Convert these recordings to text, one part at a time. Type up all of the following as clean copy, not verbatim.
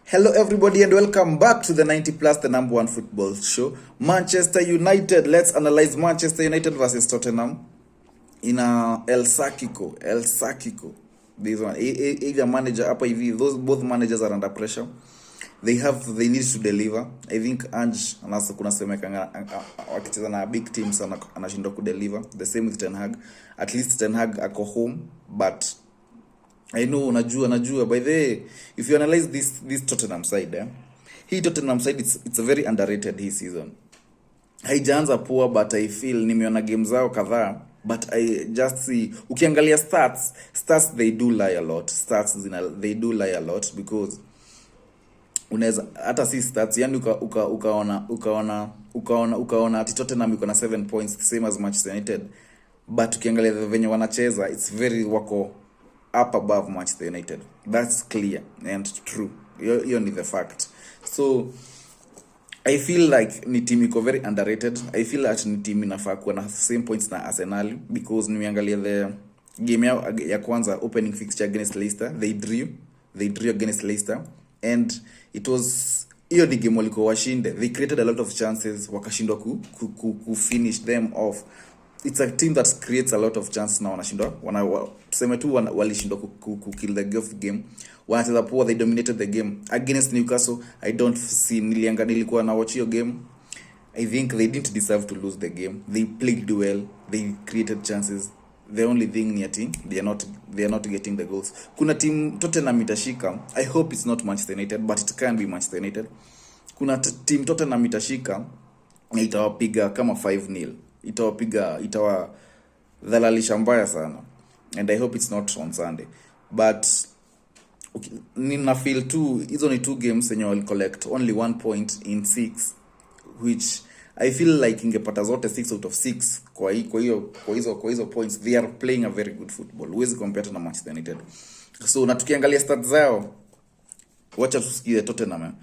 Hello everybody and welcome back to the 90 plus, the number one football show. Manchester United. Let's analyze Manchester United versus Tottenham in El Sacico. This one, either manager hapa hivi, those both managers are under pressure. They need to deliver. I think Ange anasa kuna semekanga wakicheza na big teams anashindwa kudeliver. The same with Ten Hag. At least Ten Hag ako home, but I know, najua. By the way, if you analyze this Tottenham side, hii Tottenham side, it's a very underrated hii season. Haijaanza poa, but I feel nimeona game zao kadhaa, but I just see, ukiangalia stats they do lie a lot. They do lie a lot because unaweza hata si stats, yani ukaona ati Tottenham iko na 7 points, the same as Manchester United, but ukiangalia venye wanacheza, it's very wako up above Manchester United. That's clear and true. Hiyo ni the fact. So I feel like ni team iko very underrated. I feel that ni team inafaa kuwa na same points na Arsenal, because nimeangalia the game ya kwanza opening fixture against Leicester. They drew against Leicester, and it was hiyo ni game waliko washinde. They created a lot of chances, wakashindwa ku finish them off. It's a team that creates a lot of chances na wanashindwa. Tuseme tu walishindwa ku kill the game. Wanacheza poa, they dominated the game against Newcastle. I don't see, nilikuwa na watch your game. I think they didn't deserve to lose the game. They played well, they created chances. The only thing ni ati they are not getting the goals. Kuna team Tottenham itashika. I hope it's not Manchester United, but it can be Manchester United. Kuna team Tottenham itashika na itawapiga kama 5-0. Itawadhalalisha mbaya sana, and I hope it's not on Sunday. But nina feel too, hizo ni 2 games yenye wali collect only 1 point in 6, which I feel like ingepata zote 6 out of 6 kwa hizo points. They are playing a very good football. Huwezi compare na Manchester United. So na tukiangalia stats zao, watch tusikie Tottenham.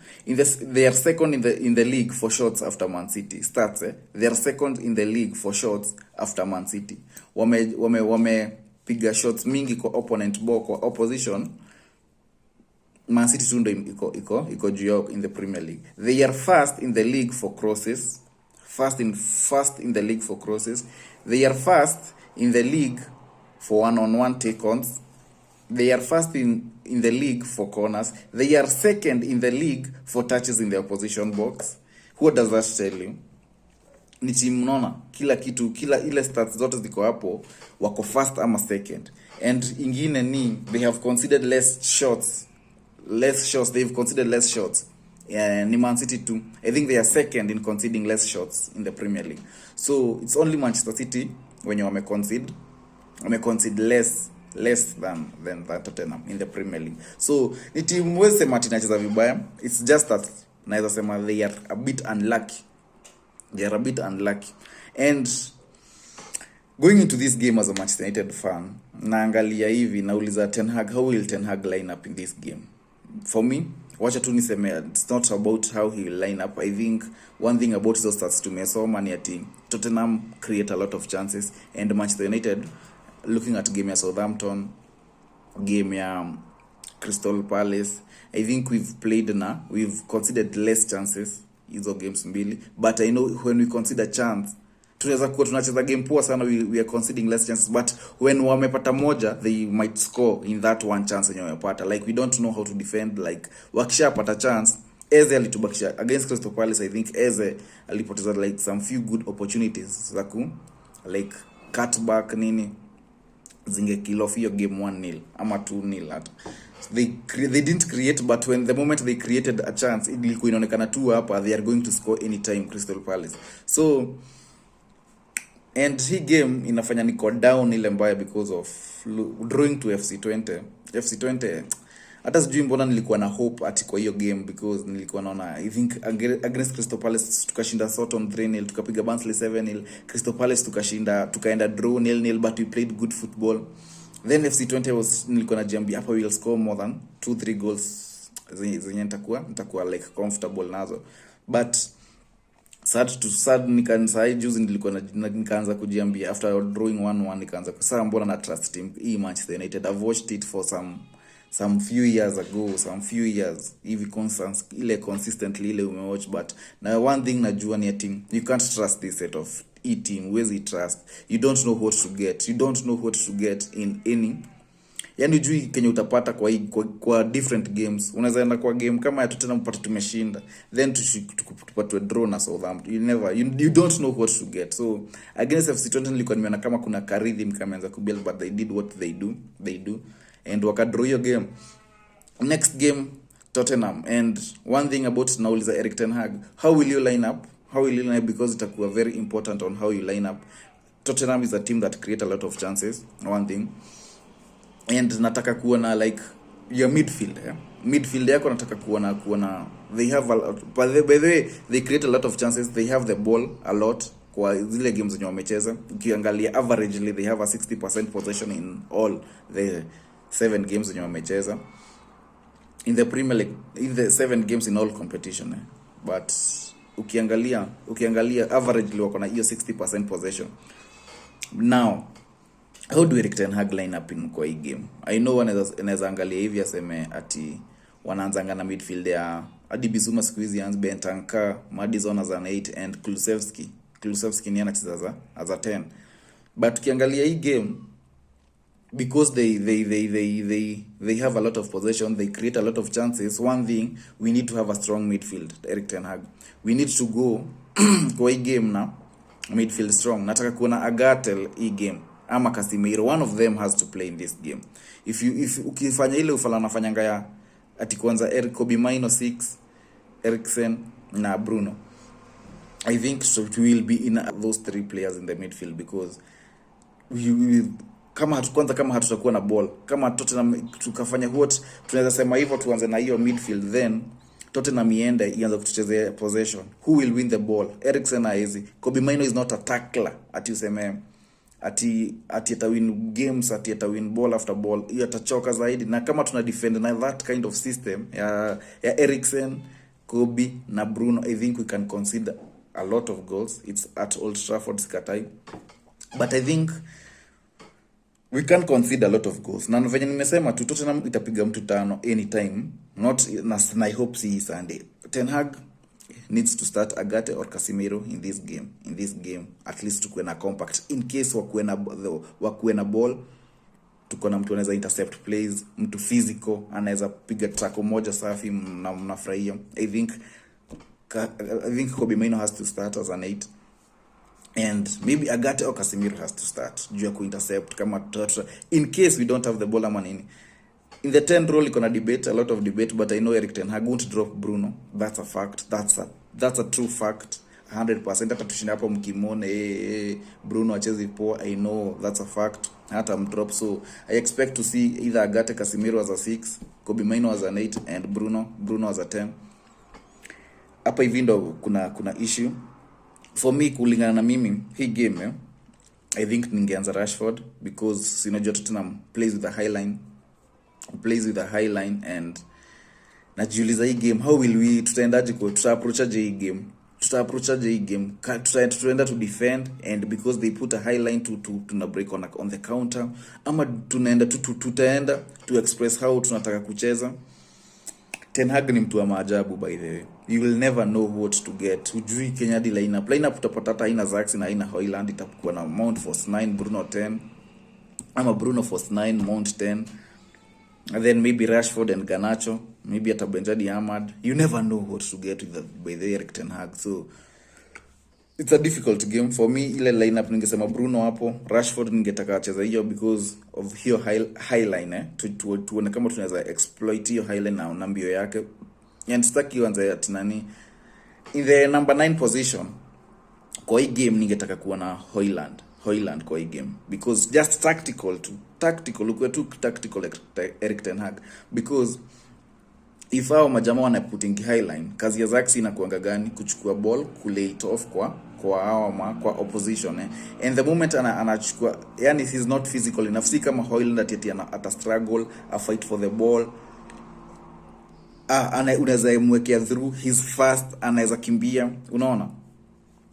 They are second in the league for shots after Man City. Stats, they are second in the league for shots after Man City. Wame piga shots mingi kwa opponent ball, kwa opposition. Man City tu ndo iko juu in the Premier League. They are first in the league for crosses. First in the league for crosses. They are first in the league for one-on-one take-ons. They are first in the league for corners. They are second in the league for touches in the opposition box. What does that tell you? Ni team unaona, kila ile stats zote ziko hapo, wako first ama second. And ingine ni, they have conceded less shots. They've conceded less shots. Ni Man City too. I think they are second in conceding less shots in the Premier League. So it's only Manchester City when you wame concede less than Tottenham in the Premier League. So ni team wese Martin inacheza vibaya. It's just that naweza sema they are a bit unlucky. And going into this game as a Manchester United fan, naangalia hivi nauliza Ten Hag, how will Ten Hag line up in this game? For me, wacha tu niseme, it's not about how he will line up. I think one thing about those stats tumesoma ni ati Tottenham create a lot of chances, and Manchester United, looking at game ya Southampton, game ya Crystal Palace, I think we've considered less chances hizo games mbili. But I know when we consider chance, tunaweza kuwa tunacheza game poa sana, we are conceding less chances, but when wamepata moja, they might score in that one chance yenye wamepata. Like, we don't know how to defend. Like, wakishapata chance, Eze alitubakisha against Crystal Palace. I think Eze alipoteza like some few good opportunities za like cutback nini, zinge kill off hiyo game 1-0 ama 2-0 hata. They didn't create, but when the moment they created a chance, ilikuwa inaonekana tu hapa they are going to score anytime, Crystal Palace. So, and hii game inafanya niko down ile mbaya because of drawing to FC20. Hata sijui mbona nilikuwa na hope ati kwa hiyo game, because nilikuwa naona, I think against Crystal Palace tukashinda Soton 3-0, tukapiga Barnsley 7-0, Crystal Palace tukaenda draw 0-0, but we played good football. Then FC20 nilikuwa najiambia hapa we'll score more than 2-3 goals zenye nitakuwa like comfortable nazo. But sad nikaanza juzi nikaanza kujiambia after drawing 1-1, nikaanza kusema mbona na trust team hii Manchester United. I've watched it for some few years ago, some few years hivi consistently ile umewatch. But na one thing najua ni ati you can't trust this set of team. Wezi trust, you don't know what to get, you don't know what to get in any, yani ujui kenye utapata kwa different games. Unaweza enda kwa game kama ya Tottenham mpate tumeshinda, then tupatwe draw na Southampton. You don't know what to get. So against FC Tottenham nilikuwa nimeona kama kuna rhythm kameanza kubuild, but they did what they do and wakadraw your game. Next game Tottenham, and one thing about nauliza Erik ten Hag, how will you line up? Because itakuwa very important on how you line up. Tottenham is a team that create a lot of chances, one thing, and nataka kuona like your midfield, midfield yako nataka kuona they have by the way they create a lot of chances, they have the ball a lot kwa zile games zenye wamecheza. Ukiangalia averagely they have a 60% possession in all the 7 games zenye wamecheza in the Premier League, in the 7 games in all competition, but ukiangalia averagely wako na hiyo 60% possession. Now how do Erik ten Hag line up in kwa hii game? I know anaweza angalia hivi aseme ati wanaanzanga na midfield ya hadi Bissouma siku hizi ans Bentancur, Maddison as an 8 and Kulusevski ni anacheza as a 10. But ukiangalia hii game, because they have a lot of possession, they create a lot of chances. One thing, we need to have a strong midfield. Erik ten Hag, we need to go kwa hii game na midfield strong. Nataka kuona Agatel hii game ama Casemiro, one of them has to play in this game. If ukifanya ile ufala nafanyanga ya ati kwanza Kobe Maino 6, Eriksen na Bruno, I think so it will be in those 3 players in the midfield, because kama hatutakuwa na ball, kama Tottenham tukafanya what tunaweza sema hivyo, tuanze na hiyo midfield, then Tottenham ianza kutuchezea possession, who will win the ball? Eriksen hizi. Kobe Maino is not a tackler ati useme ati atawin games, ati atawin ball after ball. Hiyo atachoka zaidi, na kama tuna defend na that kind of system ya Eriksen, Kobe na Bruno, I think we can consider a lot of goals. It's at Old Trafford Sikatai, but I think we can consider a lot of goals. Na venye nimesema tu Tottenham itapiga mtu 5 anytime, not na I hope see Sunday. Ten Hag needs to start Agate or Casemiro in this game at least tukuwe na compact, in case wakuwe na ball, tuko na mtu anaweza intercept plays, mtu physical anaweza piga tackle moja safi na mnafurahia. I think Kobe Maino has to start as an 8, and maybe Agate or Casemiro has to start juu ya ku-intercept kama in case we don't have the ball ama nini. In the 10 role ikona debate, a lot of debate, but I know Erik ten Hag won't drop Bruno. That's a fact. That's a true fact. 100%. Hata tushinda hapo mkimone Bruno achezi poa, I know that's a fact. Hata mdrop. So I expect to see either Agate Casemiro as a 6, Kobe Maino as an 8, and Bruno as a 10. Hapa hivi ndo kuna issue for me. Kulingana na mimi hii game, I think ningeanza Rashford, because unajua Tottenham plays with a high line, and najiuliza hii game how will we tutaendaje tutaapproachaje hii game, tutaenda to defend, and because they put a high line to break on the counter, ama tutaenda to express how tunataka kucheza. Ten Hag ni mtu wa maajabu, by the way. You will never know what to get. Ujui Kenya di lineup utapata hata haina Zaxi na haina Højlund, itakuwa na Mount Force 9, Bruno 10, ama Bruno Force 9, Mount 10, and then maybe Rashford and Garnacho, maybe atabenjadi Ahmad. You never know what to get by the Erik ten Hag. So it's a difficult game for me. Ile lineup ningesema Bruno hapo, Rashford ningetaka acheza hiyo because of hiyo high line, tuone kama tunaweza exploit hiyo high line na mbio yake. And staki anza ati nani in the number 9 position kwa hii game. Ningetaka kuwa na Højlund kwa hii game, because just tactical ukwe tu tactical Erik ten Hag, because if hao majamaa wana putting high line, kazi ya Zaxi inakuanga gani? Kuchukua ball, kulay it off kwa opposition, and the moment anachukua, yani he's not physical enough. Si kama Højlund ata struggle a fight for the ball, unaweza mwekea through, he's fast, anaweza kimbia, unaona.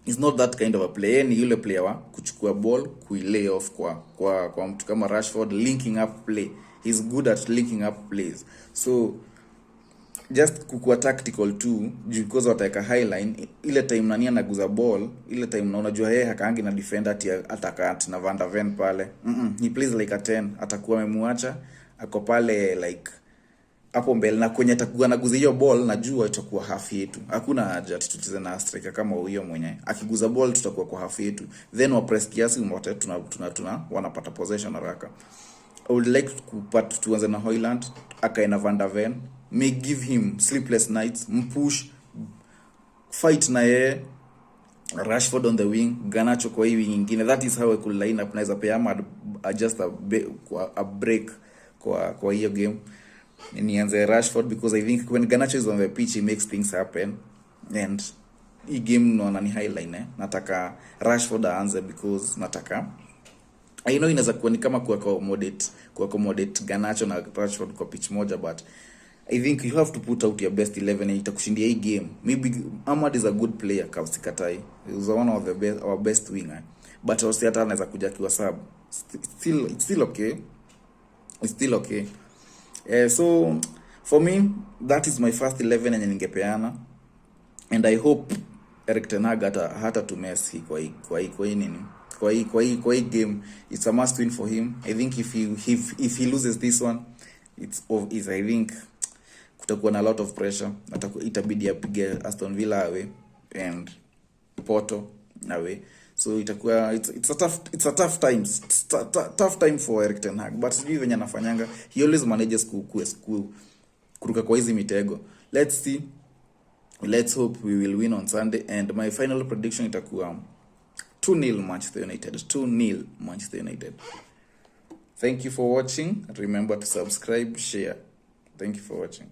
He's not that kind of a player. Ni yule player wa kuchukua ball, kuilay off kwa mtu kama Rashford, linking up play. He's good at linking up plays. So just kukua tactical tu because wataweka high line ile time nani anaguza ball, ile time na unajua yeye hakaangi na defender ati attack na Van der Ven pale. He plays like a 10, atakuwa amemwacha ako pale like hapo mbele, na kwenye atakuwa anaguza hiyo ball najua itakuwa half yetu. Hakuna haja tucheze na striker kama huyo mwenye akiguza ball tutakuwa kwa half yetu, then wa press kiasi umote tuna wanapata possession haraka. I would like tuanze na Hojlund, akaina Van der Ven, may give him sleepless nights, mpush fight na yeye, Rashford on the wing, Garnacho kwa hii wing nyingine. That is how I could line up. Naweza pia just a break kwa hiyo game. Nianze Rashford because I think when Garnacho is on the pitch he makes things happen, and hii game naona ni highline nataka Rashford aanze because nataka I know inaweza kuwa ni kama accommodate Garnacho na Rashford kwa pitch moja, but I think you have to put out your best 11 and itakushindia hii game. Maybe Ahmad is a good player, sikatai. He was one of our best winger, but also hata anaweza kuja kiwa sub. It's still okay. It's still okay. So for me that is my first 11 yenye ningepeana, and I hope Erik ten Hag hata to mess kwa hii game. It's a must win for him. I think if he loses this one, I think kutakuwa na a lot of pressure. Itabidi apige Aston Villa away and Porto away. So itakuwa it's a tough time for Erik ten Hag, but sijui venye anafanyanga, he always manages kuruka kwa hizi mitego. Let's see, let's hope we will win on Sunday, and my final prediction itakuwa 2-0 Manchester United. 2-0 Manchester United. Thank you for watching. Remember to subscribe, share. Thank you for watching.